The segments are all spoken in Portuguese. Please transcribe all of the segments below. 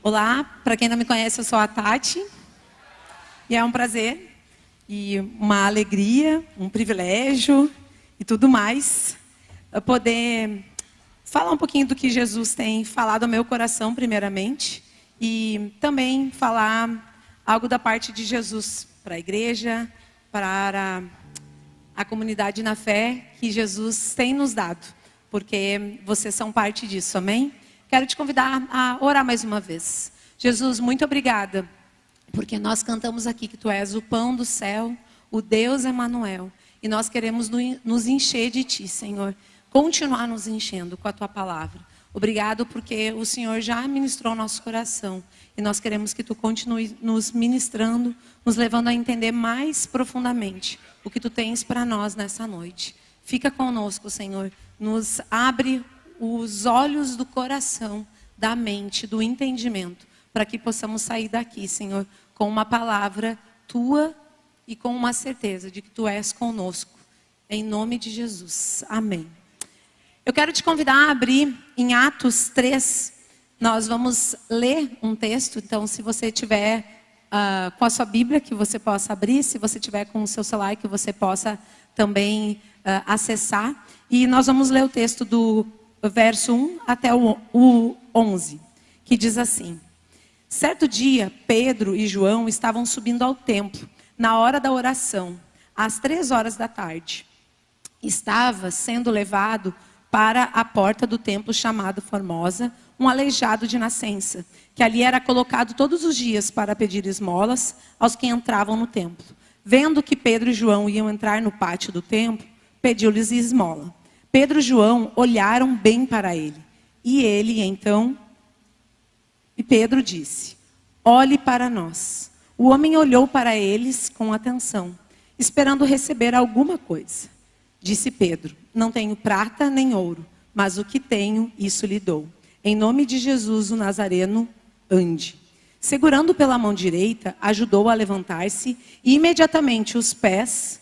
Olá, para quem não me conhece, eu sou a Tati. E é um prazer e uma alegria, um privilégio e tudo mais eu poder falar um pouquinho do que Jesus tem falado ao meu coração, primeiramente, e também falar algo da parte de Jesus para a igreja, para a comunidade na fé que Jesus tem nos dado, porque vocês são parte disso, amém? Quero te convidar a orar mais uma vez. Jesus, muito obrigada, porque nós cantamos aqui que Tu és o pão do céu, o Deus Emanuel, e nós queremos nos encher de Ti, Senhor, continuar nos enchendo com a Tua palavra. Obrigado porque o Senhor já ministrou nosso coração, e nós queremos que Tu continue nos ministrando, nos levando a entender mais profundamente o que Tu tens para nós nessa noite. Fica conosco, Senhor, nos abre os olhos do coração, da mente, do entendimento, para que possamos sair daqui, Senhor, com uma palavra Tua e com uma certeza de que Tu és conosco. Em nome de Jesus. Amém. Eu quero te convidar a abrir em Atos 3. Nós vamos ler um texto, então se você tiver com a sua Bíblia, que você possa abrir, se você tiver com o seu celular, que você possa também acessar. E nós vamos ler o texto do verso 1 até o 11, que diz assim: Certo dia, Pedro e João estavam subindo ao templo, na hora da oração, às 3 horas da tarde. Estava sendo levado para a porta do templo chamado Formosa, um aleijado de nascença, que ali era colocado todos os dias para pedir esmolas aos que entravam no templo. Vendo que Pedro e João iam entrar no pátio do templo, pediu-lhes esmola. Pedro e João olharam bem para ele. E Pedro disse: Olhe para nós. O homem olhou para eles com atenção, esperando receber alguma coisa. Disse Pedro: Não tenho prata nem ouro, mas o que tenho, isso lhe dou. Em nome de Jesus, o Nazareno, ande. Segurando pela mão direita, ajudou a levantar-se, e imediatamente os pés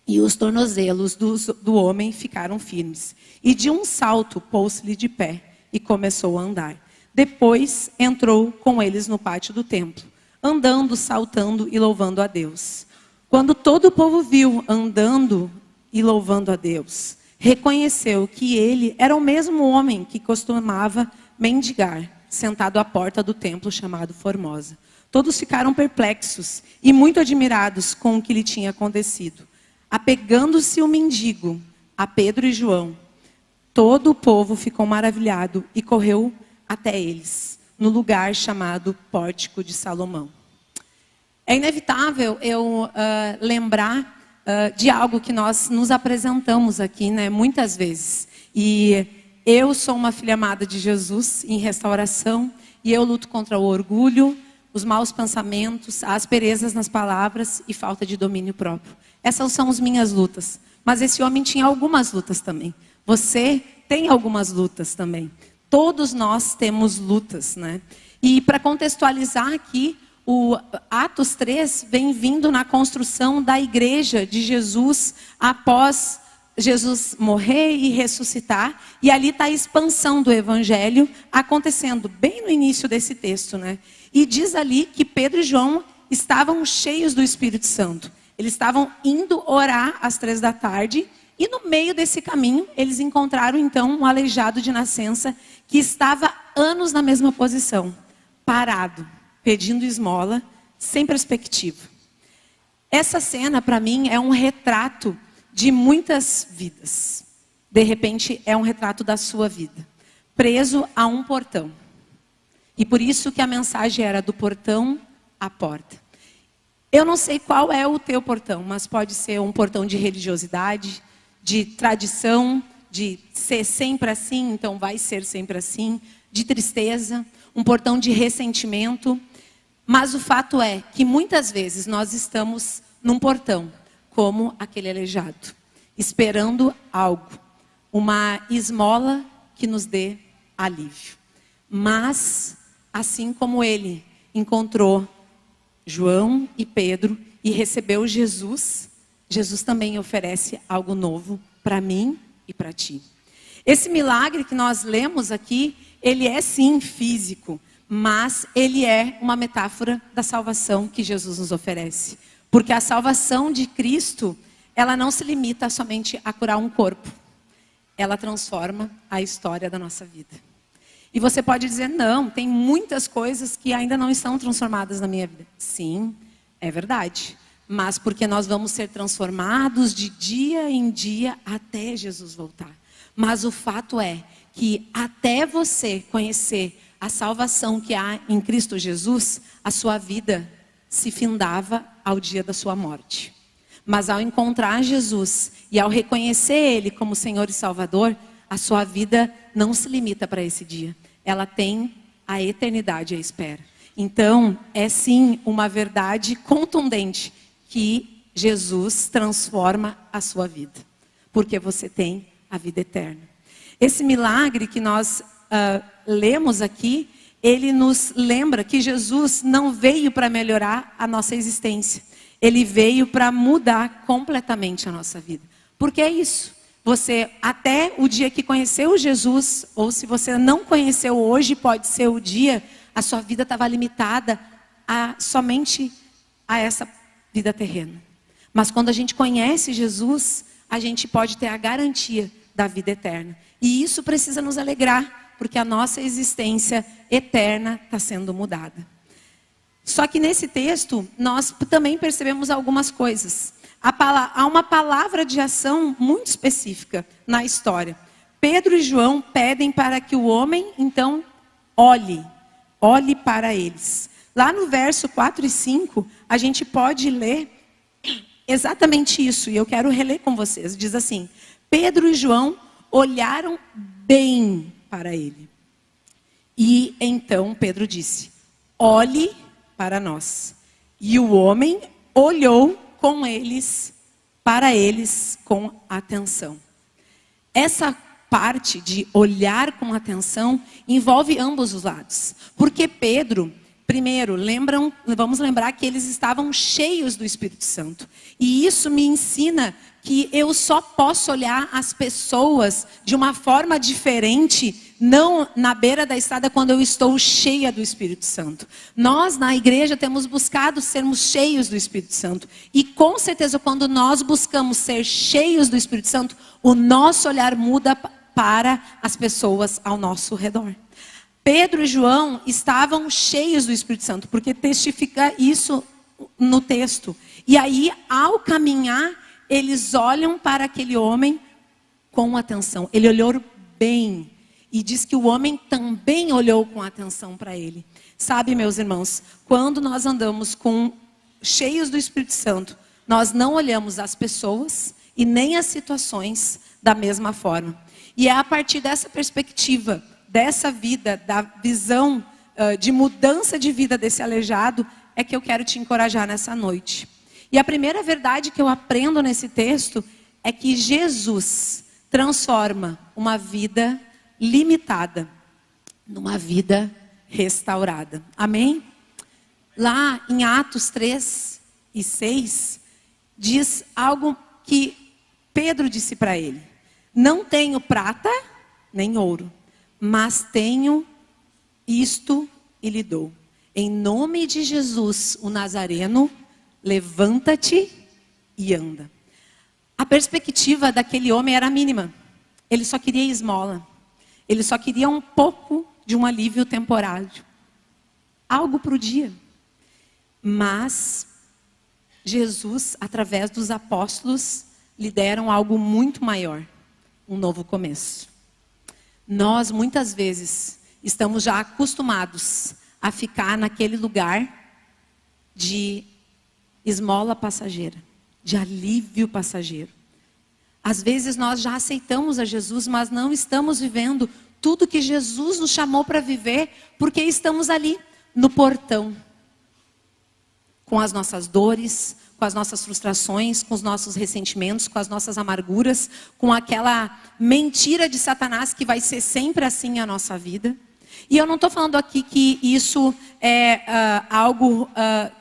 e os tornozelos do homem ficaram firmes. E de um salto pôs-se-lhe de pé e começou a andar. Depois entrou com eles no pátio do templo, andando, saltando e louvando a Deus. Quando todo o povo viu andando e louvando a Deus, reconheceu que ele era o mesmo homem que costumava mendigar, sentado à porta do templo chamado Formosa. Todos ficaram perplexos e muito admirados com o que lhe tinha acontecido. Apegando-se o mendigo a Pedro e João, todo o povo ficou maravilhado e correu até eles, no lugar chamado Pórtico de Salomão. É inevitável eu lembrar de algo que nós nos apresentamos aqui, né, muitas vezes. E eu sou uma filha amada de Jesus em restauração, e eu luto contra o orgulho, os maus pensamentos, as asperezas nas palavras e falta de domínio próprio. Essas são as minhas lutas. Mas esse homem tinha algumas lutas também. Você tem algumas lutas também. Todos nós temos lutas, né? E para contextualizar aqui, o Atos 3 vem vindo na construção da igreja de Jesus após Jesus morrer e ressuscitar. E ali está a expansão do evangelho acontecendo bem no início desse texto, né? E diz ali que Pedro e João estavam cheios do Espírito Santo. Eles estavam indo orar às 3 da tarde. E no meio desse caminho, eles encontraram então um aleijado de nascença que estava anos na mesma posição, parado, pedindo esmola, sem perspectiva. Essa cena, para mim, é um retrato de muitas vidas. De repente, é um retrato da sua vida, preso a um portão. E por isso que a mensagem era do portão à porta. Eu não sei qual é o teu portão, mas pode ser um portão de religiosidade, de tradição, de ser sempre assim, então vai ser sempre assim, de tristeza, um portão de ressentimento. Mas o fato é que muitas vezes nós estamos num portão, como aquele aleijado, esperando algo, uma esmola que nos dê alívio. Mas, assim como ele encontrou João e Pedro e recebeu Jesus, Jesus também oferece algo novo para mim e para ti. Esse milagre que nós lemos aqui, ele é sim físico, mas ele é uma metáfora da salvação que Jesus nos oferece. Porque a salvação de Cristo, ela não se limita somente a curar um corpo. Ela transforma a história da nossa vida. E você pode dizer, não, tem muitas coisas que ainda não estão transformadas na minha vida. Sim, é verdade. Mas porque nós vamos ser transformados de dia em dia até Jesus voltar. Mas o fato é que até você conhecer a salvação que há em Cristo Jesus, a sua vida se findava ao dia da sua morte. Mas ao encontrar Jesus e ao reconhecer Ele como Senhor e Salvador, a sua vida não se limita para esse dia. Ela tem a eternidade à espera. Então, é sim uma verdade contundente que Jesus transforma a sua vida. Porque você tem a vida eterna. Esse milagre que nós lemos aqui, ele nos lembra que Jesus não veio para melhorar a nossa existência. Ele veio para mudar completamente a nossa vida. Porque é isso. Você, até o dia que conheceu Jesus, ou se você não conheceu hoje, pode ser o dia, a sua vida estava limitada somente a essa vida terrena. Mas quando a gente conhece Jesus, a gente pode ter a garantia da vida eterna. E isso precisa nos alegrar, porque a nossa existência eterna está sendo mudada. Só que nesse texto, nós também percebemos algumas coisas. Há uma palavra de ação muito específica na história. Pedro e João pedem para que o homem, então, olhe para eles. Lá no verso 4 e 5, a gente pode ler exatamente isso, e eu quero reler com vocês. Diz assim: Pedro e João olharam bem para ele. E então Pedro disse: olhe para nós. E o homem olhou para eles com atenção. Essa parte de olhar com atenção envolve ambos os lados. Porque Pedro, primeiro, vamos lembrar que eles estavam cheios do Espírito Santo. E isso me ensina que eu só posso olhar as pessoas de uma forma diferente, não na beira da estrada, quando eu estou cheia do Espírito Santo. Nós, na igreja, temos buscado sermos cheios do Espírito Santo. E com certeza, quando nós buscamos ser cheios do Espírito Santo, o nosso olhar muda para as pessoas ao nosso redor. Pedro e João estavam cheios do Espírito Santo, porque testifica isso no texto. E aí, ao caminhar, eles olham para aquele homem com atenção. Ele olhou bem. E diz que o homem também olhou com atenção para ele. Sabe, meus irmãos, quando nós andamos cheios do Espírito Santo, nós não olhamos as pessoas e nem as situações da mesma forma. E é a partir dessa perspectiva, dessa vida, da visão de mudança de vida desse aleijado, é que eu quero te encorajar nessa noite. E a primeira verdade que eu aprendo nesse texto é que Jesus transforma uma vida limitada numa vida restaurada. Amém? Lá em Atos 3 e 6, diz algo que Pedro disse para ele: não tenho prata nem ouro, mas tenho isto e lhe dou. Em nome de Jesus, o Nazareno, levanta-te e anda. A perspectiva daquele homem era mínima. Ele só queria esmola. Ele só queria um pouco de um alívio temporário. Algo para o dia. Mas Jesus, através dos apóstolos, lhe deram algo muito maior. Um novo começo. Nós, muitas vezes, estamos já acostumados a ficar naquele lugar de esmola passageira, de alívio passageiro. Às vezes nós já aceitamos a Jesus, mas não estamos vivendo tudo que Jesus nos chamou para viver, porque estamos ali no portão, com as nossas dores, com as nossas frustrações, com os nossos ressentimentos, com as nossas amarguras, com aquela mentira de Satanás que vai ser sempre assim a nossa vida. E eu não estou falando aqui que isso é algo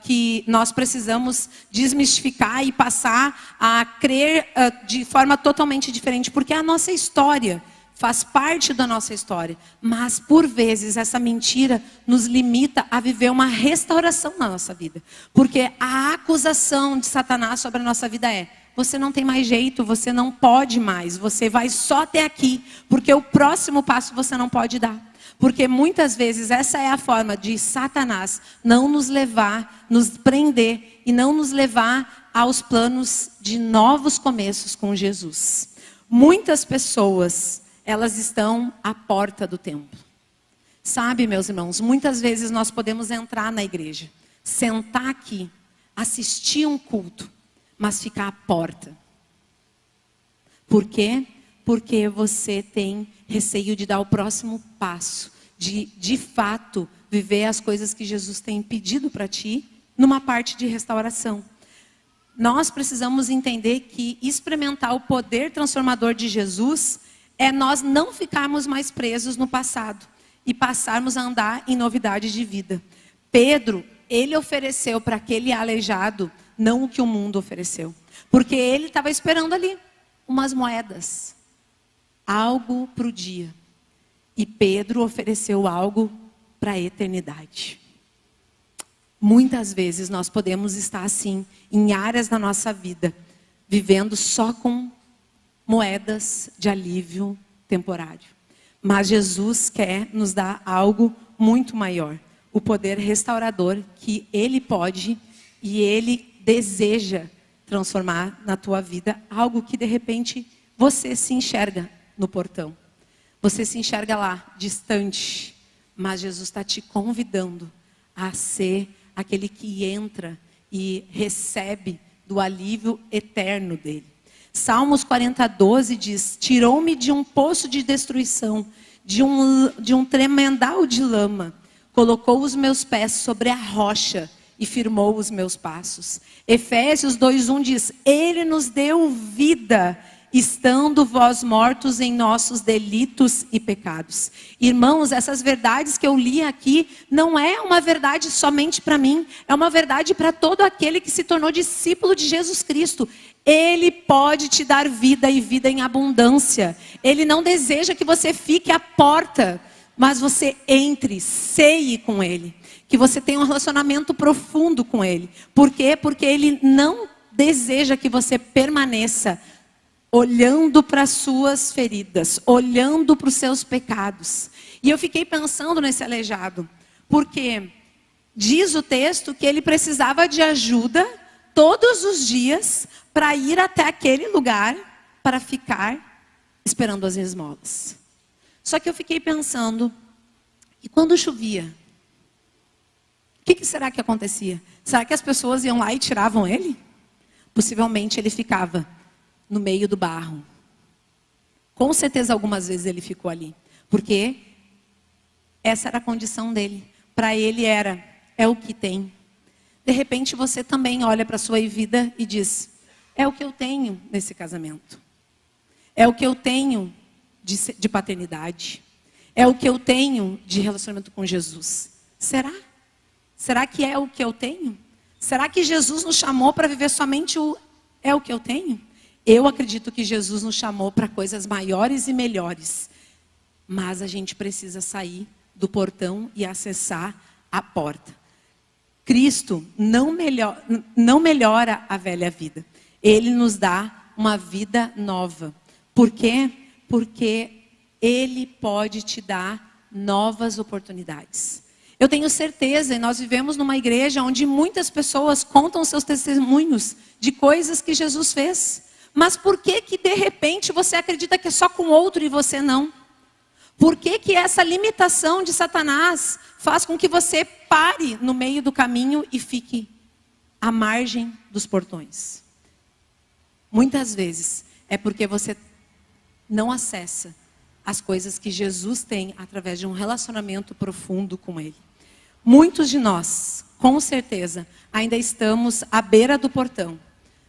que nós precisamos desmistificar e passar a crer de forma totalmente diferente, porque a nossa história faz parte da nossa história. Mas, por vezes, essa mentira nos limita a viver uma restauração na nossa vida. Porque a acusação de Satanás sobre a nossa vida é: você não tem mais jeito, você não pode mais, você vai só até aqui, porque o próximo passo você não pode dar. Porque muitas vezes essa é a forma de Satanás não nos levar, nos prender e não nos levar aos planos de novos começos com Jesus. Muitas pessoas, elas estão à porta do templo. Sabe, meus irmãos, muitas vezes nós podemos entrar na igreja, sentar aqui, assistir um culto, mas ficar à porta. Por quê? Porque você tem receio de dar o próximo passo, de fato viver as coisas que Jesus tem pedido para ti, numa parte de restauração. Nós precisamos entender que experimentar o poder transformador de Jesus é nós não ficarmos mais presos no passado e passarmos a andar em novidade de vida. Pedro, ele ofereceu para aquele aleijado não o que o mundo ofereceu, porque ele estava esperando ali umas moedas, algo para o dia. E Pedro ofereceu algo para a eternidade. Muitas vezes nós podemos estar assim, em áreas da nossa vida, vivendo só com moedas de alívio temporário. Mas Jesus quer nos dar algo muito maior. O poder restaurador que Ele pode e Ele deseja transformar na tua vida. Algo que de repente você se enxerga no portão. Você se enxerga lá, distante. Mas Jesus está te convidando a ser aquele que entra e recebe do alívio eterno dele. Salmos 40:12 diz: tirou-me de um poço de destruição, de um tremendal de lama. Colocou os meus pés sobre a rocha e firmou os meus passos. Efésios 2:1 diz: ele nos deu vida, estando vós mortos em nossos delitos e pecados. Irmãos, essas verdades que eu li aqui, não é uma verdade somente para mim, é uma verdade para todo aquele que se tornou discípulo de Jesus Cristo. Ele pode te dar vida e vida em abundância. Ele não deseja que você fique à porta, mas você entre, ceie com Ele. Que você tenha um relacionamento profundo com Ele. Por quê? Porque Ele não deseja que você permaneça olhando para as suas feridas, olhando para os seus pecados. E eu fiquei pensando nesse aleijado, porque diz o texto que ele precisava de ajuda todos os dias para ir até aquele lugar para ficar esperando as esmolas. Só que eu fiquei pensando, e quando chovia? O que será que acontecia? Será que as pessoas iam lá e tiravam ele? Possivelmente ele ficava no meio do barro. Com certeza algumas vezes ele ficou ali. Porque essa era a condição dele. Para ele é o que tem. De repente você também olha para a sua vida e diz: é o que eu tenho nesse casamento. É o que eu tenho de paternidade. É o que eu tenho de relacionamento com Jesus. Será? Será que é o que eu tenho? Será que Jesus nos chamou para viver somente é o que eu tenho? Eu acredito que Jesus nos chamou para coisas maiores e melhores. Mas a gente precisa sair do portão e acessar a porta. Cristo não melhora a velha vida. Ele nos dá uma vida nova. Por quê? Porque Ele pode te dar novas oportunidades. Eu tenho certeza, e nós vivemos numa igreja onde muitas pessoas contam seus testemunhos de coisas que Jesus fez. Mas por que de repente você acredita que é só com outro e você não? Por que essa limitação de Satanás faz com que você pare no meio do caminho e fique à margem dos portões? Muitas vezes é porque você não acessa as coisas que Jesus tem através de um relacionamento profundo com Ele. Muitos de nós, com certeza, ainda estamos à beira do portão,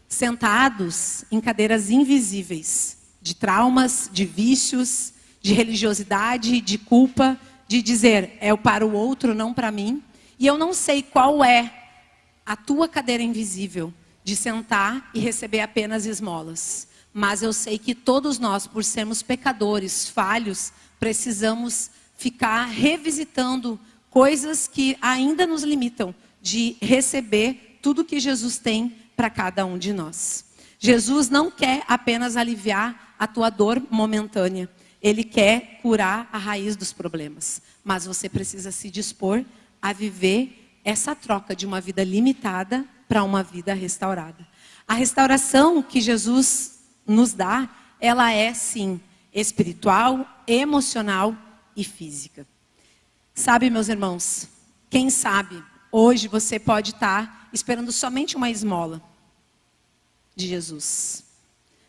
sentados em cadeiras invisíveis, de traumas, de vícios, de religiosidade, de culpa, de dizer, é para o outro, não para mim. E eu não sei qual é a tua cadeira invisível de sentar e receber apenas esmolas. mas eu sei que todos nós, por sermos pecadores, falhos, precisamos ficar revisitando coisas que ainda nos limitam de receber tudo que Jesus tem para cada um de nós. Jesus não quer apenas aliviar a tua dor momentânea. Ele quer curar a raiz dos problemas. Mas você precisa se dispor a viver essa troca de uma vida limitada para uma vida restaurada. A restauração que Jesus nos dá, ela é sim espiritual, emocional e física. Sabe, meus irmãos, quem sabe hoje você pode estar esperando somente uma esmola de Jesus.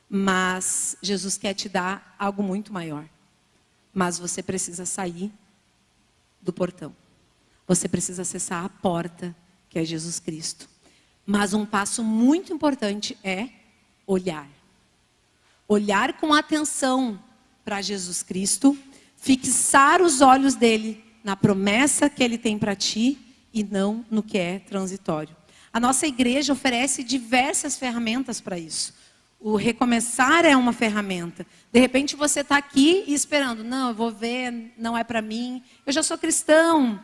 Mas Jesus quer te dar algo muito maior. Mas você precisa sair do portão. Você precisa acessar a porta, que é Jesus Cristo. Mas um passo muito importante é olhar. Olhar com atenção para Jesus Cristo, fixar os olhos dele na promessa que ele tem para ti e não no que é transitório. A nossa igreja oferece diversas ferramentas para isso. O recomeçar é uma ferramenta. De repente você está aqui e esperando, não, eu vou ver, não é para mim. Eu já sou cristão,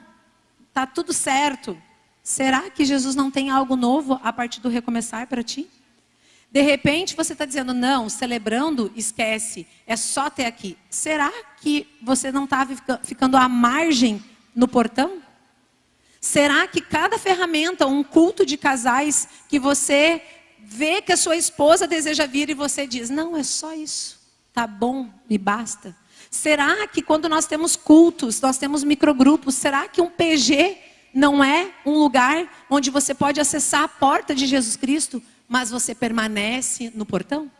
está tudo certo. Será que Jesus não tem algo novo a partir do recomeçar para ti? De repente você está dizendo, não, celebrando, esquece, é só até aqui. Será que você não está ficando à margem no portão? Será que cada ferramenta, um culto de casais, que você vê que a sua esposa deseja vir e você diz, não, é só isso, tá bom, me basta? Será que quando nós temos cultos, nós temos microgrupos, será que um PG não é um lugar onde você pode acessar a porta de Jesus Cristo, mas você permanece no portão?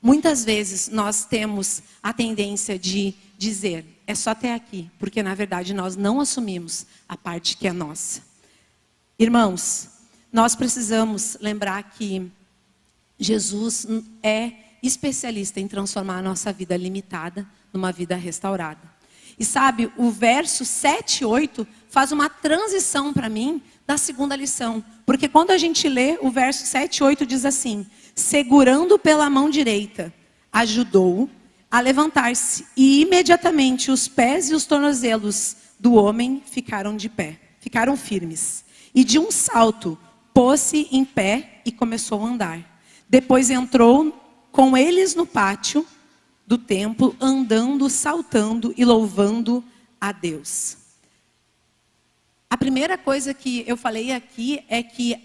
Muitas vezes nós temos a tendência de dizer, é só até aqui, porque na verdade nós não assumimos a parte que é nossa. Irmãos, nós precisamos lembrar que Jesus é especialista em transformar a nossa vida limitada numa vida restaurada. E sabe, o verso 7 e 8 faz uma transição para mim da segunda lição. Porque quando a gente lê o verso 7 e 8 diz assim, segurando pela mão direita, ajudou-o a levantar-se. E imediatamente os pés e os tornozelos do homem ficaram de pé, ficaram firmes. E de um salto, pôs-se em pé e começou a andar. Depois entrou com eles no pátio do templo, andando, saltando e louvando a Deus. A primeira coisa que eu falei aqui é que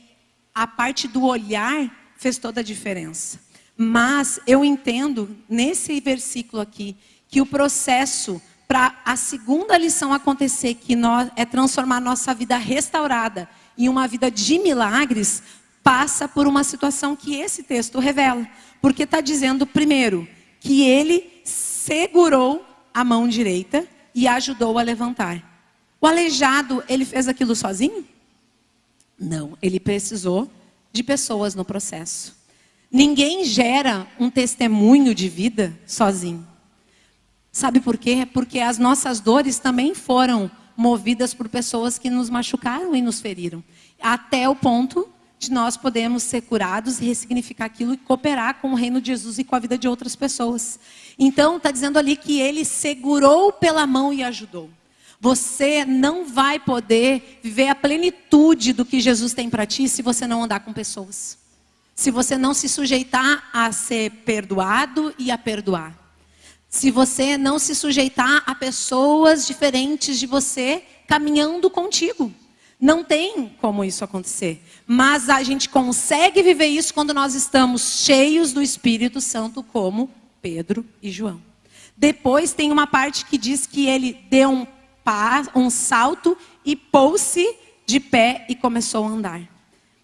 a parte do olhar fez toda a diferença. Mas eu entendo nesse versículo aqui que o processo para a segunda lição acontecer, que é transformar nossa vida restaurada em uma vida de milagres, passa por uma situação que esse texto revela. Porque está dizendo primeiro que ele segurou a mão direita e ajudou a levantar. O aleijado, ele fez aquilo sozinho? Não, ele precisou de pessoas no processo. Ninguém gera um testemunho de vida sozinho. Sabe por quê? Porque as nossas dores também foram movidas por pessoas que nos machucaram e nos feriram. Até o ponto de nós podermos ser curados, ressignificar aquilo e cooperar com o reino de Jesus e com a vida de outras pessoas. Então, está dizendo ali que ele segurou pela mão e ajudou. Você não vai poder viver a plenitude do que Jesus tem para ti se você não andar com pessoas. Se você não se sujeitar a ser perdoado e a perdoar. Se você não se sujeitar a pessoas diferentes de você caminhando contigo. Não tem como isso acontecer. Mas a gente consegue viver isso quando nós estamos cheios do Espírito Santo, como Pedro e João. Depois tem uma parte que diz que ele deu um salto e pôs-se de pé e começou a andar.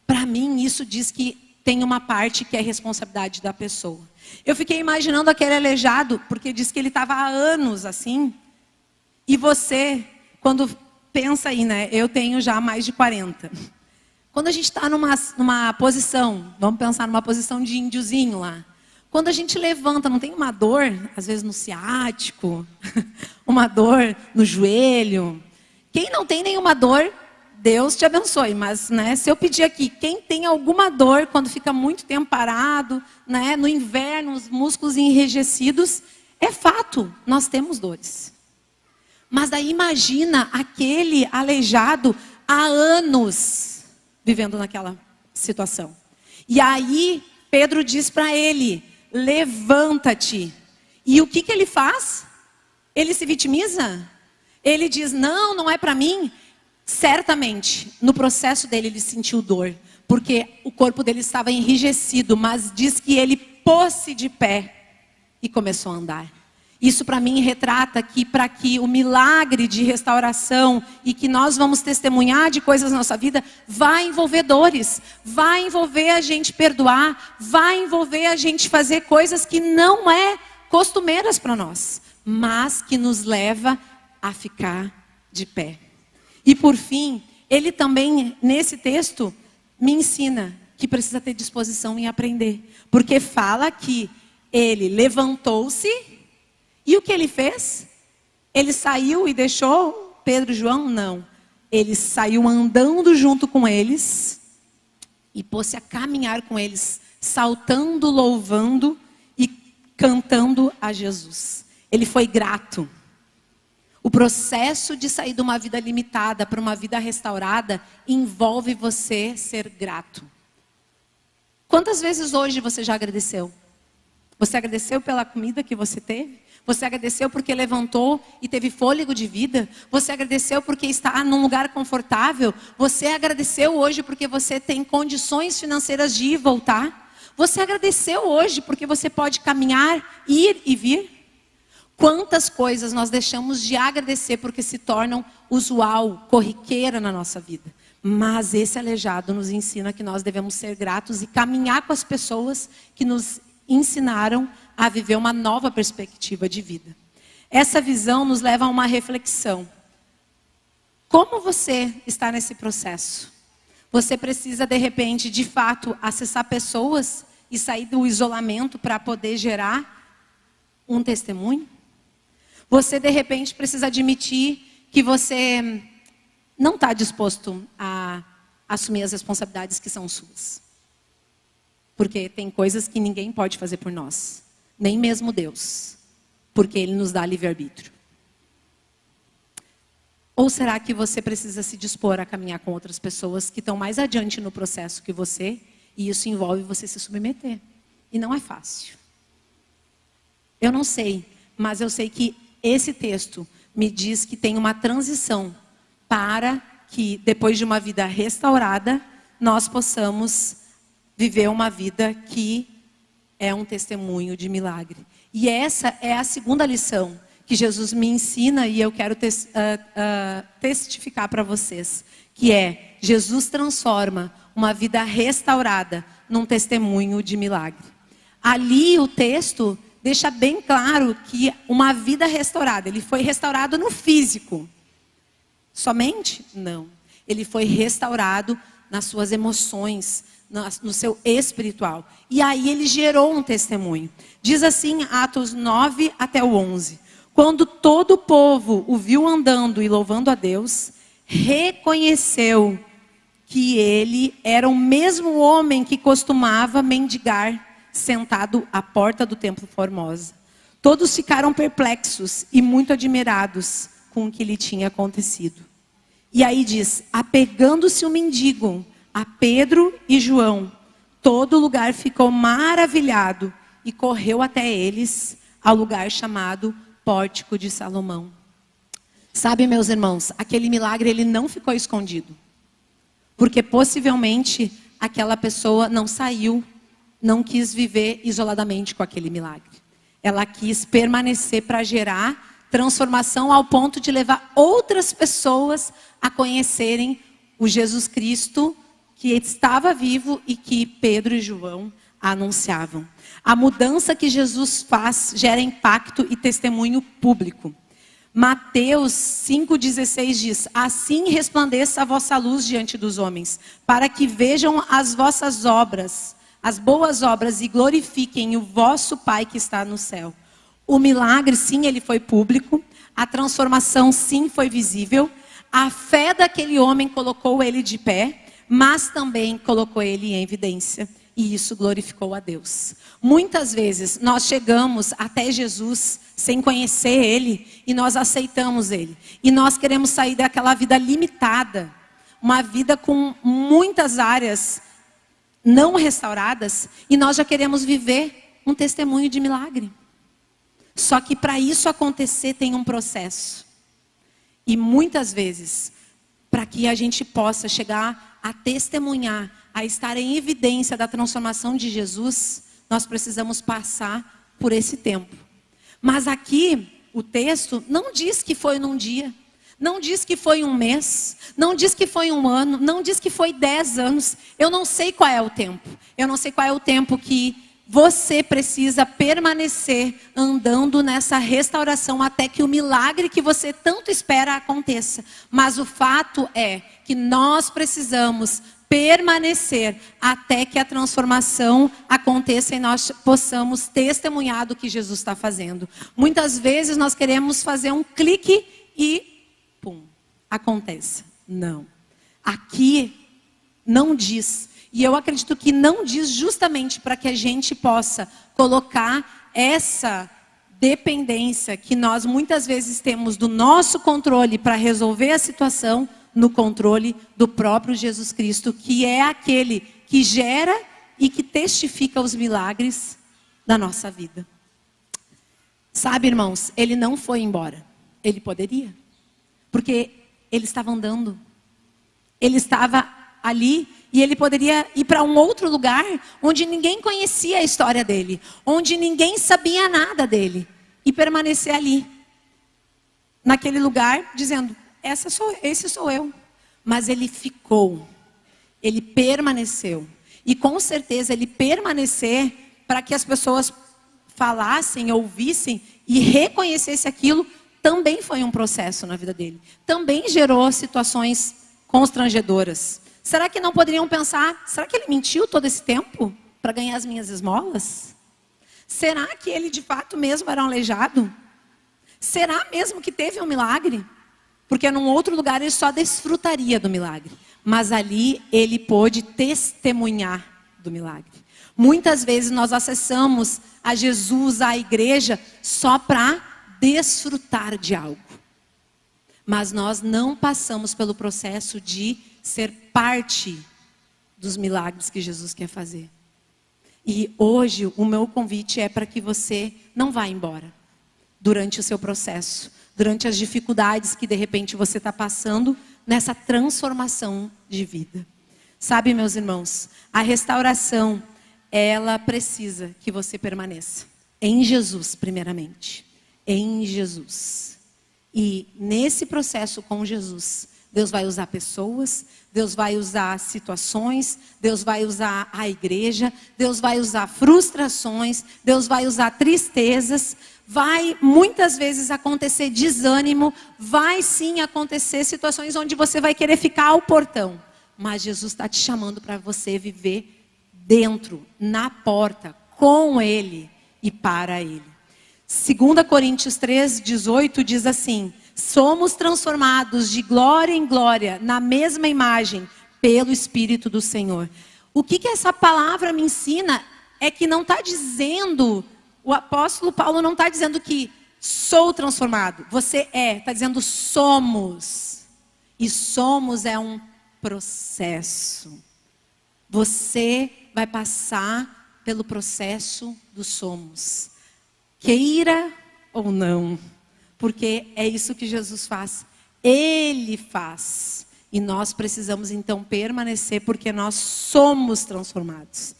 Para mim, isso diz que tem uma parte que é responsabilidade da pessoa. Eu fiquei imaginando aquele aleijado, porque diz que ele estava há anos assim. E você, quando pensa aí, né? Eu tenho já mais de 40. Quando a gente está numa posição, vamos pensar numa posição de índiozinho lá. Quando a gente levanta, não tem uma dor, às vezes no ciático, uma dor no joelho. Quem não tem nenhuma dor Deus te abençoe, mas né, se eu pedir aqui, quem tem alguma dor quando fica muito tempo parado, né, no inverno, os músculos enrijecidos, é fato, nós temos dores. Mas daí imagina aquele aleijado há anos vivendo naquela situação. E aí Pedro diz para ele, levanta-te. E o que ele faz? Ele se vitimiza? Ele diz, não é para mim. Certamente, no processo dele, ele sentiu dor, porque o corpo dele estava enrijecido, mas diz que ele pôs-se de pé e começou a andar. Isso para mim retrata que para que o milagre de restauração e que nós vamos testemunhar de coisas na nossa vida, vai envolver dores, vai envolver a gente perdoar, vai envolver a gente fazer coisas que não é costumeiras para nós, mas que nos leva a ficar de pé. E por fim, ele também, nesse texto, me ensina que precisa ter disposição em aprender. Porque fala que ele levantou-se e o que ele fez? Ele saiu e deixou Pedro e João? Não. Ele saiu andando junto com eles e pôs-se a caminhar com eles, saltando, louvando e cantando a Jesus. Ele foi grato. O processo de sair de uma vida limitada para uma vida restaurada envolve você ser grato. Quantas vezes hoje você já agradeceu? Você agradeceu pela comida que você teve? Você agradeceu porque levantou e teve fôlego de vida? Você agradeceu porque está num lugar confortável? Você agradeceu hoje porque você tem condições financeiras de ir e voltar? Você agradeceu hoje porque você pode caminhar, ir e vir? Quantas coisas nós deixamos de agradecer porque se tornam usual, corriqueira na nossa vida. Mas esse aleijado nos ensina que nós devemos ser gratos e caminhar com as pessoas que nos ensinaram a viver uma nova perspectiva de vida. Essa visão nos leva a uma reflexão. Como você está nesse processo? Você precisa, de repente, de fato, acessar pessoas e sair do isolamento para poder gerar um testemunho? Você, de repente, precisa admitir que você não está disposto a assumir as responsabilidades que são suas. Porque tem coisas que ninguém pode fazer por nós. Nem mesmo Deus. Porque Ele nos dá livre-arbítrio. Ou será que você precisa se dispor a caminhar com outras pessoas que estão mais adiante no processo que você, e isso envolve você se submeter. E não é fácil. Eu não sei, mas eu sei que esse texto me diz que tem uma transição para que, depois de uma vida restaurada, nós possamos viver uma vida que é um testemunho de milagre. E essa é a segunda lição que Jesus me ensina e eu quero testificar para vocês. Que é, Jesus transforma uma vida restaurada num testemunho de milagre. Ali o texto deixa bem claro que uma vida restaurada, ele foi restaurado no físico. Somente? Não. Ele foi restaurado nas suas emoções, no seu espiritual. E aí ele gerou um testemunho. Diz assim, Atos 9 até o 11. Quando todo o povo o viu andando e louvando a Deus, reconheceu que ele era o mesmo homem que costumava mendigar sentado à porta do templo Formosa. Todos ficaram perplexos e muito admirados com o que lhe tinha acontecido. E aí diz, apegando-se o mendigo a Pedro e João, todo o lugar ficou maravilhado e correu até eles ao lugar chamado Pórtico de Salomão. Sabe, meus irmãos, aquele milagre ele não ficou escondido. Porque possivelmente aquela pessoa não saiu, não quis viver isoladamente com aquele milagre. Ela quis permanecer para gerar transformação ao ponto de levar outras pessoas a conhecerem o Jesus Cristo que estava vivo e que Pedro e João anunciavam. A mudança que Jesus faz gera impacto e testemunho público. Mateus 5,16 diz, assim resplandeça a vossa luz diante dos homens, para que vejam as vossas obras, as boas obras, e glorifiquem o vosso Pai que está no céu. O milagre, sim, ele foi público. A transformação, sim, foi visível. A fé daquele homem colocou ele de pé, mas também colocou ele em evidência. E isso glorificou a Deus. Muitas vezes nós chegamos até Jesus sem conhecer Ele e nós aceitamos Ele. E nós queremos sair daquela vida limitada, uma vida com muitas áreas não restauradas, e nós já queremos viver um testemunho de milagre. Só que para isso acontecer tem um processo. E muitas vezes, para que a gente possa chegar a testemunhar, a estar em evidência da transformação de Jesus, nós precisamos passar por esse tempo. Mas aqui, o texto não diz que foi num dia, não diz que foi um mês, não diz que foi um ano, não diz que foi 10 anos. Eu não sei qual é o tempo. Eu não sei qual é o tempo que você precisa permanecer andando nessa restauração até que o milagre que você tanto espera aconteça. Mas o fato é que nós precisamos permanecer até que a transformação aconteça e nós possamos testemunhar do que Jesus está fazendo. Muitas vezes nós queremos fazer um clique e pum, acontece. Não. Aqui não diz. E eu acredito que não diz justamente para que a gente possa colocar essa dependência que nós muitas vezes temos do nosso controle para resolver a situação no controle do próprio Jesus Cristo, que é aquele que gera e que testifica os milagres da nossa vida. Sabe, irmãos, ele não foi embora. Ele poderia. Porque ele estava andando. Ele estava ali e ele poderia ir para um outro lugar onde ninguém conhecia a história dele, onde ninguém sabia nada dele, e permanecer ali, naquele lugar, dizendo, esse sou eu. Mas ele ficou, ele permaneceu, e com certeza ele permanecer para que as pessoas falassem, ouvissem e reconhecessem aquilo, também foi um processo na vida dele, também gerou situações constrangedoras. Será que não poderiam pensar, será que ele mentiu todo esse tempo para ganhar as minhas esmolas? Será que ele de fato mesmo era um aleijado? Será mesmo que teve um milagre? Porque num outro lugar ele só desfrutaria do milagre. Mas ali ele pôde testemunhar do milagre. Muitas vezes nós acessamos a Jesus, a igreja, só para desfrutar de algo. Mas nós não passamos pelo processo de ser parte dos milagres que Jesus quer fazer. E hoje o meu convite é para que você não vá embora durante o seu processo, durante as dificuldades que de repente você está passando nessa transformação de vida. Sabe, meus irmãos, a restauração, ela precisa que você permaneça em Jesus primeiramente, em Jesus. E nesse processo com Jesus, Deus vai usar pessoas, Deus vai usar situações, Deus vai usar a igreja, Deus vai usar frustrações, Deus vai usar tristezas, vai muitas vezes acontecer desânimo, vai sim acontecer situações onde você vai querer ficar ao portão. Mas Jesus está te chamando para você viver dentro, na porta, com Ele e para Ele. 2 Coríntios 3:18 diz assim: somos transformados de glória em glória, na mesma imagem, pelo Espírito do Senhor. O que essa palavra me ensina é que não está dizendo, o apóstolo Paulo não está dizendo que sou transformado. Você está dizendo somos. E somos é um processo. Você vai passar pelo processo do somos. Queira ou não. Porque é isso que Jesus faz. Ele faz. E nós precisamos então permanecer porque nós somos transformados.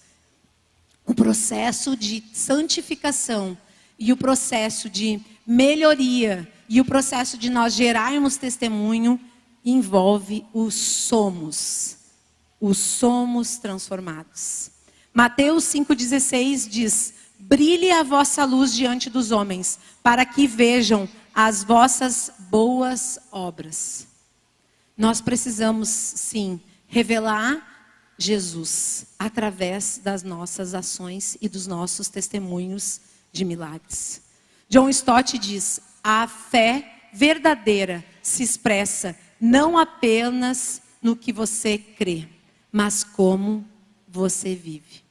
O processo de santificação e o processo de melhoria e o processo de nós gerarmos testemunho envolve o somos. Os somos transformados. Mateus 5,16 diz: brilhe a vossa luz diante dos homens, para que vejam as vossas boas obras. Nós precisamos, sim, revelar Jesus através das nossas ações e dos nossos testemunhos de milagres. John Stott diz: a fé verdadeira se expressa não apenas no que você crê, mas como você vive.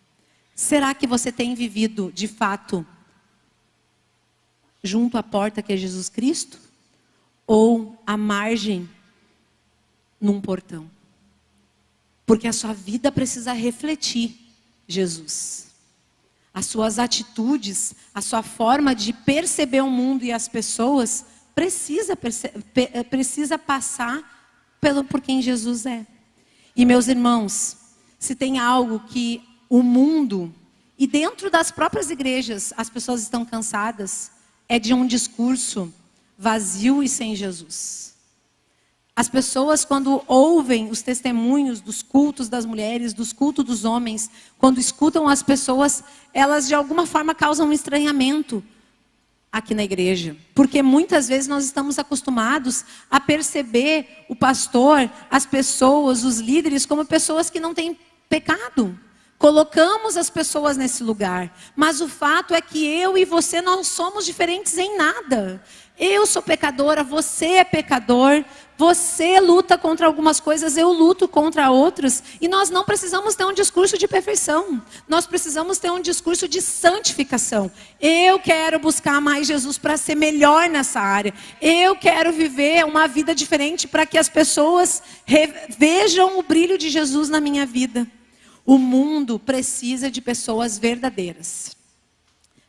Será que você tem vivido, de fato, junto à porta que é Jesus Cristo? Ou à margem, num portão? Porque a sua vida precisa refletir Jesus. As suas atitudes, a sua forma de perceber o mundo e as pessoas precisa passar por quem Jesus é. E meus irmãos, se tem algo que o mundo e dentro das próprias igrejas as pessoas estão cansadas, é de um discurso vazio e sem Jesus. As pessoas, quando ouvem os testemunhos dos cultos das mulheres, dos cultos dos homens, quando escutam as pessoas, elas de alguma forma causam um estranhamento aqui na igreja. Porque muitas vezes nós estamos acostumados a perceber o pastor, as pessoas, os líderes, como pessoas que não têm pecado. Colocamos as pessoas nesse lugar. Mas o fato é que eu e você não somos diferentes em nada. Eu sou pecadora, você é pecador. Você luta contra algumas coisas, eu luto contra outras. E nós não precisamos ter um discurso de perfeição. Nós precisamos ter um discurso de santificação. Eu quero buscar mais Jesus para ser melhor nessa área. Eu quero viver uma vida diferente para que as pessoas vejam o brilho de Jesus na minha vida. O mundo precisa de pessoas verdadeiras.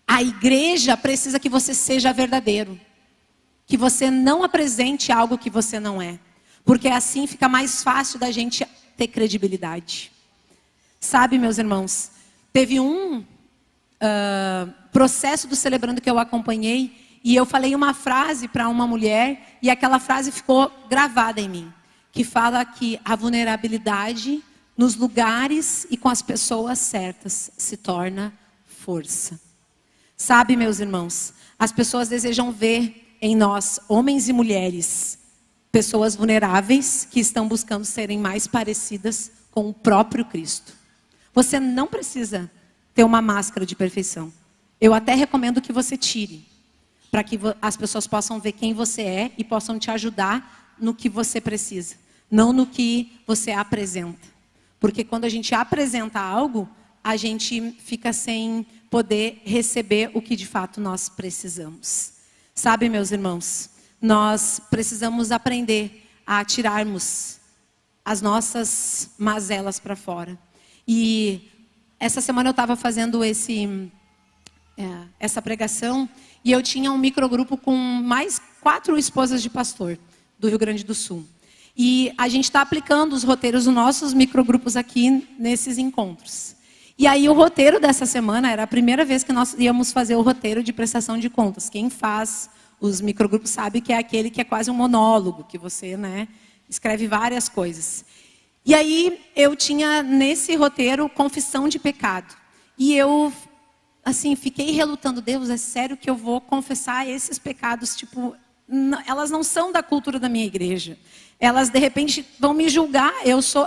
A igreja precisa que você seja verdadeiro. Que você não apresente algo que você não é. Porque assim fica mais fácil da gente ter credibilidade. Sabe, meus irmãos, teve um processo do Celebrando que eu acompanhei. E eu falei uma frase para uma mulher. E aquela frase ficou gravada em mim. Que fala que a vulnerabilidade nos lugares e com as pessoas certas se torna força. Sabe, meus irmãos, as pessoas desejam ver em nós, homens e mulheres, pessoas vulneráveis que estão buscando serem mais parecidas com o próprio Cristo. Você não precisa ter uma máscara de perfeição. Eu até recomendo que você tire, para que as pessoas possam ver quem você é e possam te ajudar no que você precisa, não no que você apresenta. Porque quando a gente apresenta algo, a gente fica sem poder receber o que de fato nós precisamos. Sabe, meus irmãos, nós precisamos aprender a tirarmos as nossas mazelas para fora. E essa semana eu estava fazendo essa pregação e eu tinha um microgrupo com mais 4 esposas de pastor do Rio Grande do Sul. E a gente está aplicando os roteiros dos nossos microgrupos aqui nesses encontros. E aí o roteiro dessa semana era a primeira vez que nós íamos fazer o roteiro de prestação de contas. Quem faz os microgrupos sabe que é aquele que é quase um monólogo, que você, escreve várias coisas. E aí eu tinha nesse roteiro confissão de pecado. E eu, fiquei relutando, Deus, é sério que eu vou confessar esses pecados, elas não são da cultura da minha igreja. Elas, de repente, vão me julgar.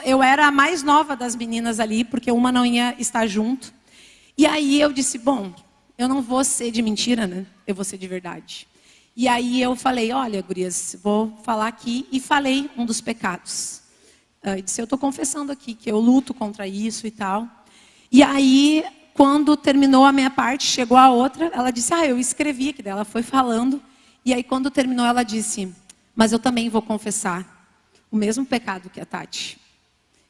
Eu era a mais nova das meninas ali, porque uma não ia estar junto. E aí eu disse, bom, eu não vou ser de mentira, né? Eu vou ser de verdade. E aí eu falei, olha, gurias, vou falar aqui. E falei um dos pecados. Eu disse, eu estou confessando aqui que eu luto contra isso e tal. E aí, quando terminou a minha parte, chegou a outra. Ela disse, eu escrevi aqui. Ela foi falando. E aí, quando terminou, ela disse, mas eu também vou confessar o mesmo pecado que a Tati.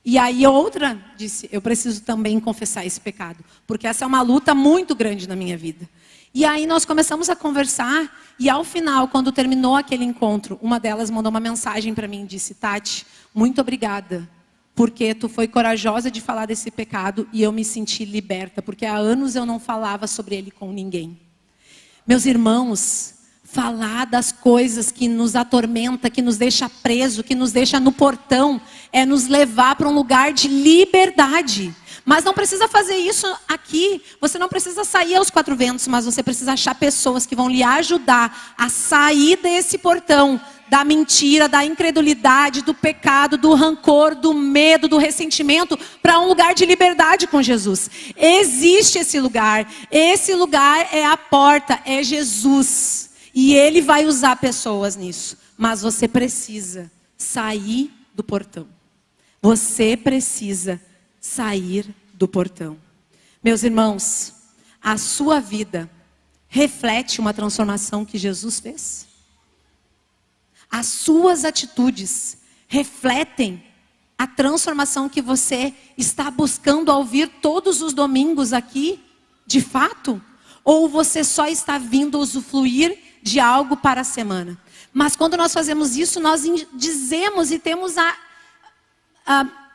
E aí outra disse, eu preciso também confessar esse pecado. Porque essa é uma luta muito grande na minha vida. E aí nós começamos a conversar. E ao final, quando terminou aquele encontro, uma delas mandou uma mensagem para mim e disse, Tati, muito obrigada. Porque tu foi corajosa de falar desse pecado e eu me senti liberta. Porque há anos eu não falava sobre ele com ninguém. Meus irmãos, falar das coisas que nos atormenta, que nos deixa preso, que nos deixa no portão, é nos levar para um lugar de liberdade. Mas não precisa fazer isso aqui. Você não precisa sair aos 4 ventos, mas você precisa achar pessoas que vão lhe ajudar a sair desse portão, da mentira, da incredulidade, do pecado, do rancor, do medo, do ressentimento, para um lugar de liberdade com Jesus. Existe esse lugar. Esse lugar é a porta, é Jesus. E Ele vai usar pessoas nisso. Mas você precisa sair do portão. Você precisa sair do portão. Meus irmãos, a sua vida reflete uma transformação que Jesus fez? As suas atitudes refletem a transformação que você está buscando ao vir todos os domingos aqui, de fato? Ou você só está vindo usufruir de algo para a semana? Mas quando nós fazemos isso, nós dizemos e temos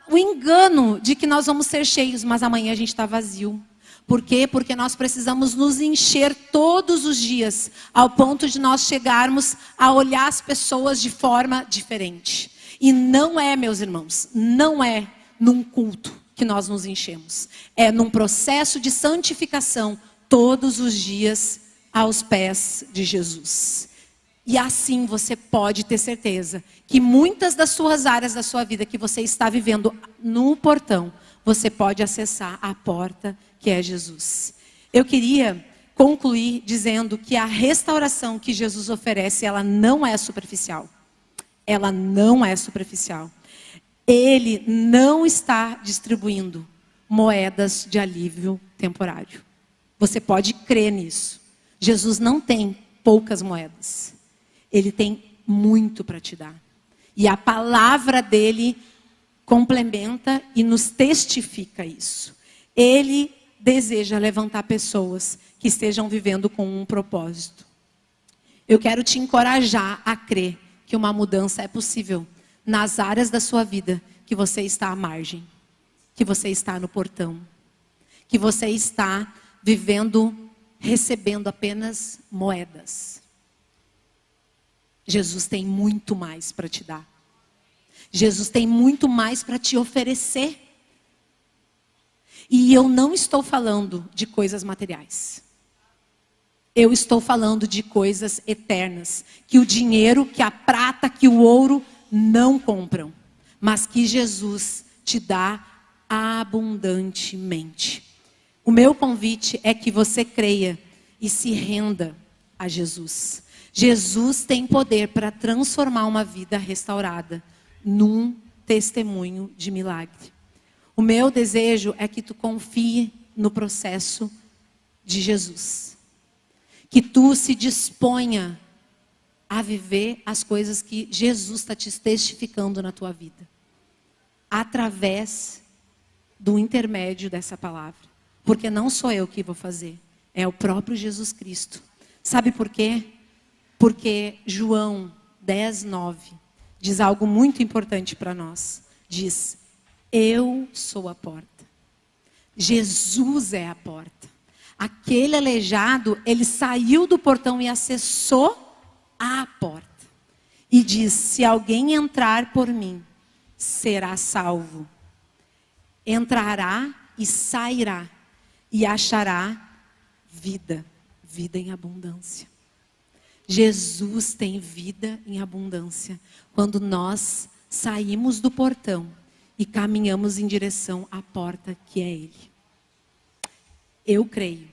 o engano de que nós vamos ser cheios, mas amanhã a gente está vazio. Por quê? Porque nós precisamos nos encher todos os dias, ao ponto de nós chegarmos a olhar as pessoas de forma diferente. E não é, meus irmãos, não é num culto que nós nos enchemos. É num processo de santificação todos os dias aos pés de Jesus. E assim você pode ter certeza que muitas das suas áreas da sua vida que você está vivendo no portão, você pode acessar a porta que é Jesus. Eu queria concluir dizendo que a restauração que Jesus oferece, ela não é superficial. Ela não é superficial. Ele não está distribuindo moedas de alívio temporário. Você pode crer nisso. Jesus não tem poucas moedas. Ele tem muito para te dar. E a palavra dele complementa e nos testifica isso. Ele deseja levantar pessoas que estejam vivendo com um propósito. Eu quero te encorajar a crer que uma mudança é possível nas áreas da sua vida que você está à margem, que você está no portão, que você está vivendo, recebendo apenas moedas. Jesus tem muito mais para te dar. Jesus tem muito mais para te oferecer. E eu não estou falando de coisas materiais. Eu estou falando de coisas eternas. Que o dinheiro, que a prata, que o ouro não compram. Mas que Jesus te dá abundantemente. O meu convite é que você creia e se renda a Jesus. Jesus tem poder para transformar uma vida restaurada num testemunho de milagre. O meu desejo é que tu confie no processo de Jesus. Que tu se disponha a viver as coisas que Jesus está te testificando na tua vida. Através do intermédio dessa palavra. Porque não sou eu que vou fazer. É o próprio Jesus Cristo. Sabe por quê? Porque João 10:9 diz algo muito importante para nós. Diz: eu sou a porta. Jesus é a porta. Aquele aleijado, ele saiu do portão e acessou a porta. E diz: se alguém entrar por mim, será salvo. Entrará e sairá e achará vida, vida em abundância. Jesus tem vida em abundância quando nós saímos do portão e caminhamos em direção à porta que é Ele. Eu creio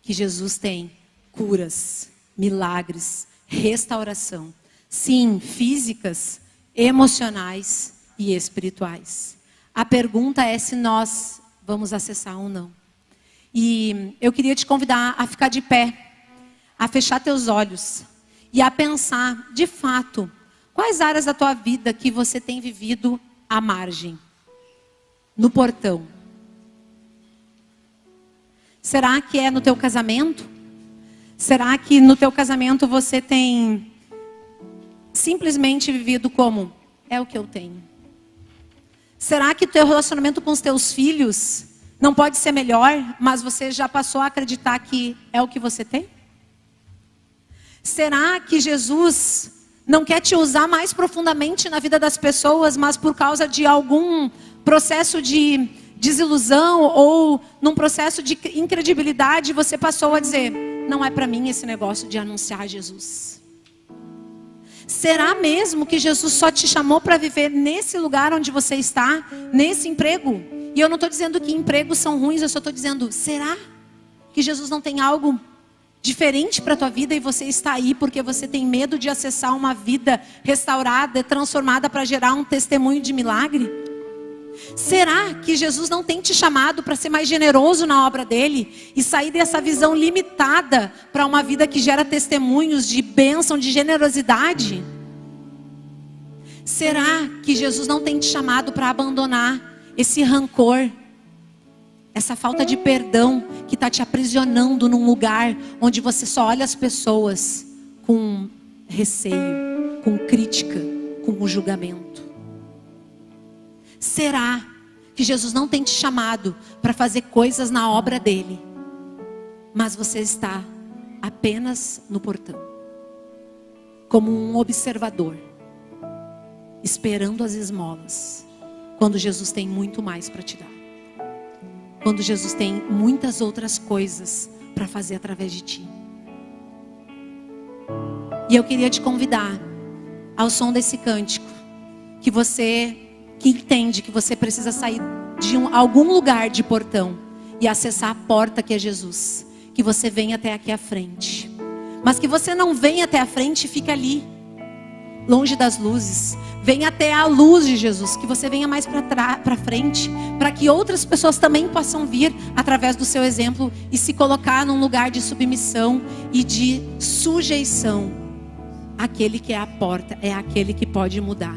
que Jesus tem curas, milagres, restauração. Sim, físicas, emocionais e espirituais. A pergunta é se nós vamos acessar ou não. E eu queria te convidar a ficar de pé, a fechar teus olhos e a pensar, de fato, quais áreas da tua vida que você tem vivido à margem, no portão. Será que é no teu casamento? Será que no teu casamento você tem simplesmente vivido como é o que eu tenho? Será que o teu relacionamento com os teus filhos não pode ser melhor, mas você já passou a acreditar que é o que você tem? Será que Jesus não quer te usar mais profundamente na vida das pessoas, mas por causa de algum processo de desilusão ou num processo de incredibilidade, você passou a dizer: não é para mim esse negócio de anunciar Jesus? Será mesmo que Jesus só te chamou para viver nesse lugar onde você está, nesse emprego? E eu não estou dizendo que empregos são ruins, eu só estou dizendo, será que Jesus não tem algo diferente para a tua vida e você está aí porque você tem medo de acessar uma vida restaurada, transformada para gerar um testemunho de milagre? Será que Jesus não tem te chamado para ser mais generoso na obra dele e sair dessa visão limitada para uma vida que gera testemunhos de bênção, de generosidade? Será que Jesus não tem te chamado para abandonar esse rancor, essa falta de perdão que está te aprisionando num lugar onde você só olha as pessoas com receio, com crítica, com julgamento? Será que Jesus não tem te chamado para fazer coisas na obra dele, mas você está apenas no portão, como um observador, esperando as esmolas, quando Jesus tem muito mais para te dar? Quando Jesus tem muitas outras coisas para fazer através de ti. E eu queria te convidar, ao som desse cântico, que você que entende que você precisa sair de algum lugar de portão e acessar a porta que é Jesus, que você venha até aqui à frente. Mas que você não venha até a frente e fique ali, longe das luzes. Venha até a luz de Jesus, que você venha mais para frente, para que outras pessoas também possam vir através do seu exemplo e se colocar num lugar de submissão e de sujeição. Aquele que é a porta é aquele que pode mudar.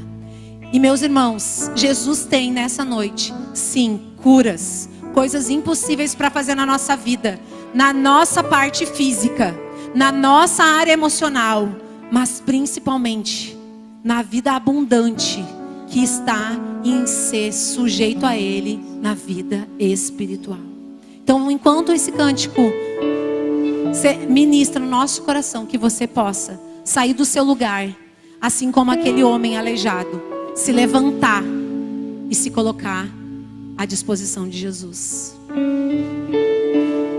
E meus irmãos, Jesus tem nessa noite, sim, curas, coisas impossíveis para fazer na nossa vida, na nossa parte física, na nossa área emocional, mas principalmente na vida abundante que está em ser sujeito a Ele na vida espiritual. Então, enquanto esse cântico ministra no nosso coração, que você possa sair do seu lugar, assim como aquele homem aleijado, se levantar e se colocar à disposição de Jesus.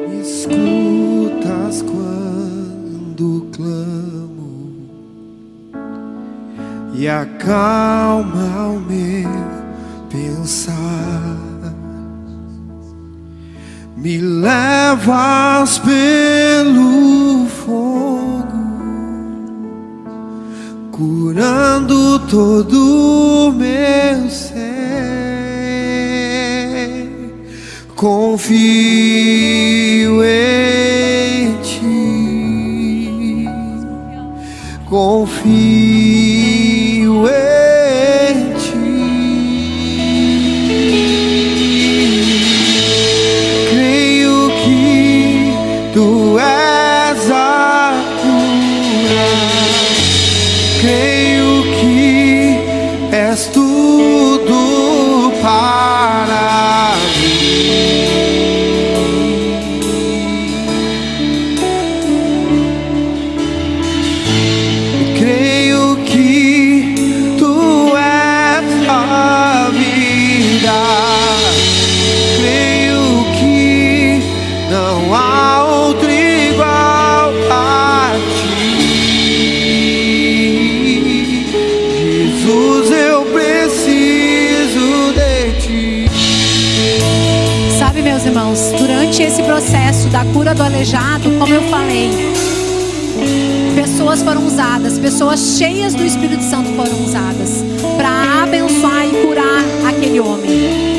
Me escutas quando clamo e acalma o meu pensar. Me levas pelo fogo, curando todo o meu ser. Confio em ti, confio em ti. Creio que tu és a cura, creio que és tudo para mim. Creio que tu és a vida, creio que não há outro igual a ti. Jesus, eu preciso de ti. Sabe, meus irmãos, durante esse processo da cura do aleijado, como eu falei, pessoas foram usadas, pessoas cheias do Espírito Santo foram usadas para abençoar e curar aquele homem.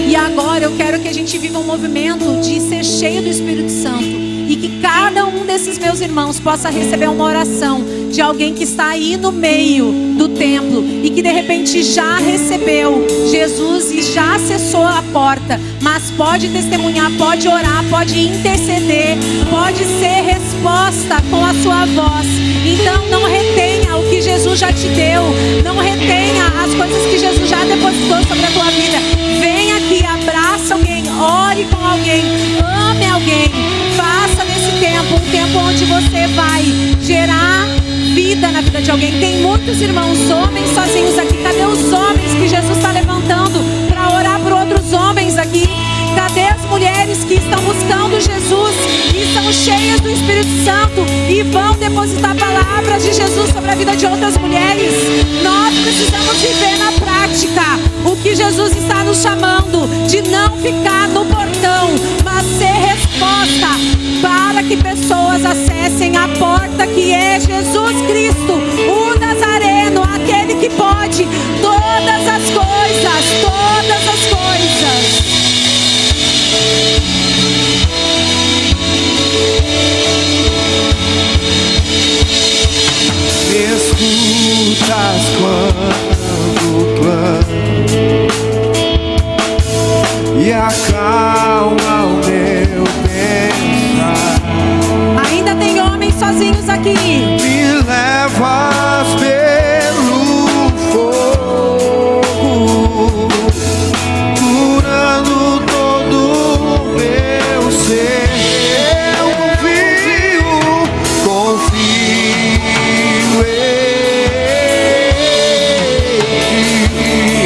E agora eu quero que a gente viva um movimento de ser cheio do Espírito Santo e que cada um desses meus irmãos possa receber uma oração de alguém que está aí no meio do templo e que de repente já recebeu Jesus e já acessou a porta, mas pode testemunhar, pode orar, pode interceder, pode ser resposta com a sua voz. Então não retenha o que Jesus já te deu, não retenha as coisas que Jesus já depositou sobre a tua vida. Vem aqui, abraça alguém, ore com alguém, ame alguém. Faça desse tempo um tempo onde você vai gerar vida na vida de alguém. Tem muitos irmãos, homens sozinhos aqui. Cadê os homens que Jesus está levantando para orar por outros homens aqui? Cadê as mulheres que estão buscando Jesus e são cheias do Espírito Santo e vão depositar palavras de Jesus sobre a vida de outras mulheres? Nós precisamos viver na prática o que Jesus está nos chamando, de não ficar no portão, mas ser resposta para que pessoas acessem a acredita que é Jesus Cristo, o Nazareno, aquele que pode todas as coisas, todas as coisas. Me escutas quando clamo e acalma o meu pensar. Ainda tem homens sozinhos aqui. Me levas pelo fogo, curando todo o meu ser. Eu confio em ti,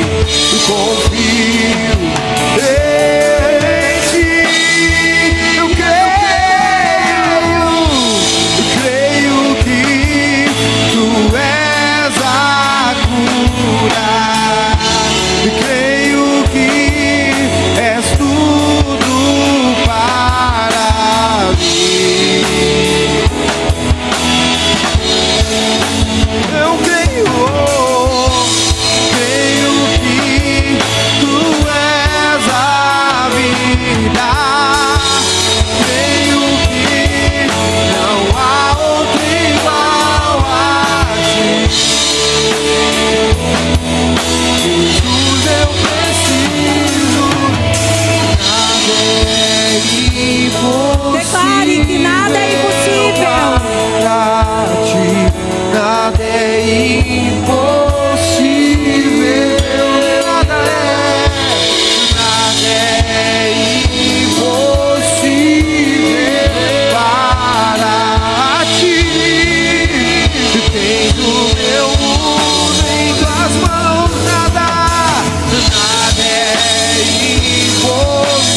confio em ti. Eu creio que tu és a cura. Creio que és tudo para mim. Eu creio que tu és a vida. Creio que não há outro igual a ti. Jesus, eu preciso, nada é impossível. Declare que nada é impossível. Para ti, nada é impossível. Nada é impossível para ti. Tens o meu mundo em tuas mãos. Nada é impossível.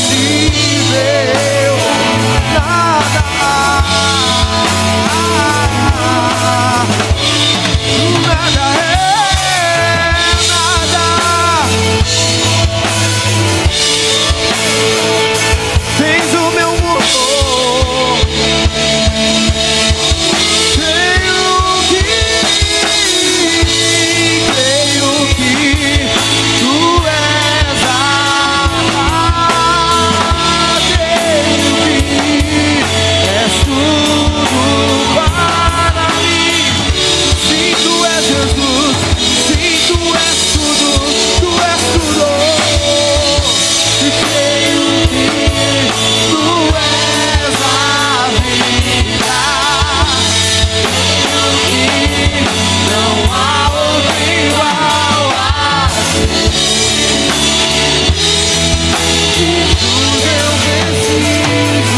Nada. Tens o meu mundo. Creio que tu és a creio que és tudo para mim. Sim, tu és Jesus. Sim, tu és tudo. Tu és tudo. Creio que tu és a vida. Creio que não há outro igual a ti. Jesus, eu preciso.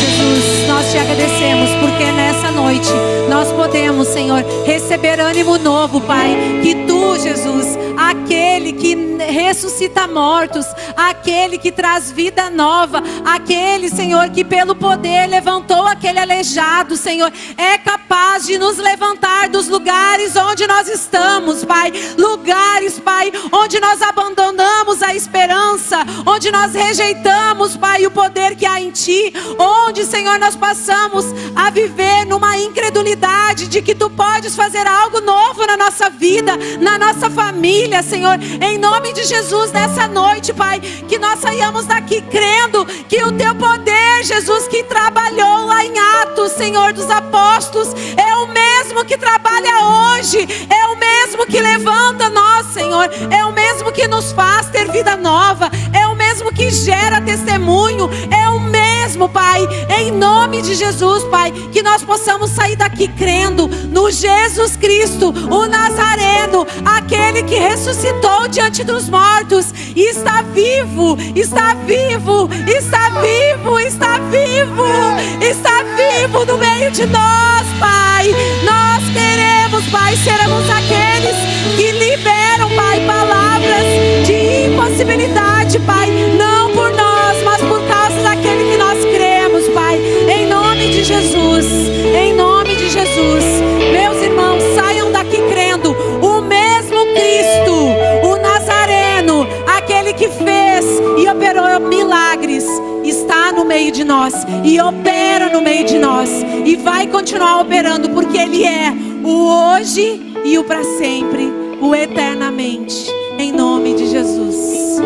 Jesus, nós te agradecemos porque nessa noite nós podemos, Senhor, receber ânimo novo, Pai. Que tu, Jesus, aquele que ressuscita mortos, aquele que traz vida nova, aquele, Senhor, que pelo poder levantou aquele aleijado, Senhor, é capaz de nos levantar dos lugares onde nós estamos, Pai. Lugares, Pai, onde nós abandonamos a esperança, onde nós rejeitamos, Pai, o poder que há em Ti, onde, Senhor, nós passamos a viver numa incredulidade de que Tu podes fazer algo novo na nossa vida, na nossa família, Senhor. Em nome de Jesus, nessa noite, Pai, que nós saiamos daqui crendo que o Teu poder, Jesus, que trabalhou lá em Atos, Senhor, dos apóstolos, é o mesmo que trabalha hoje, é o mesmo que levanta nós, Senhor, é o mesmo que nos faz ter vida nova, é o mesmo que gera testemunho, é o mesmo, Pai, em nome de Jesus, Pai, que nós possamos sair daqui crendo no Jesus Cristo, o Nazareno, aquele que ressuscitou diante dos mortos, e está vivo, está vivo, está vivo, está vivo, está vivo no meio de nós, Pai. Nós queremos, Pai, seremos aqueles que liberam, Pai, palavras de impossibilidade, Pai, não por nós, mas por causa daquele que nós cremos, Pai, em nome de Jesus, em nome de Jesus. Meus irmãos, saiam daqui crendo, o mesmo Cristo, o Nazareno, aquele que fez e operou milagres, está no meio de nós e opera no meio de nós e vai continuar operando, porque Ele é o hoje e o para sempre, o eternamente, em nome de Jesus.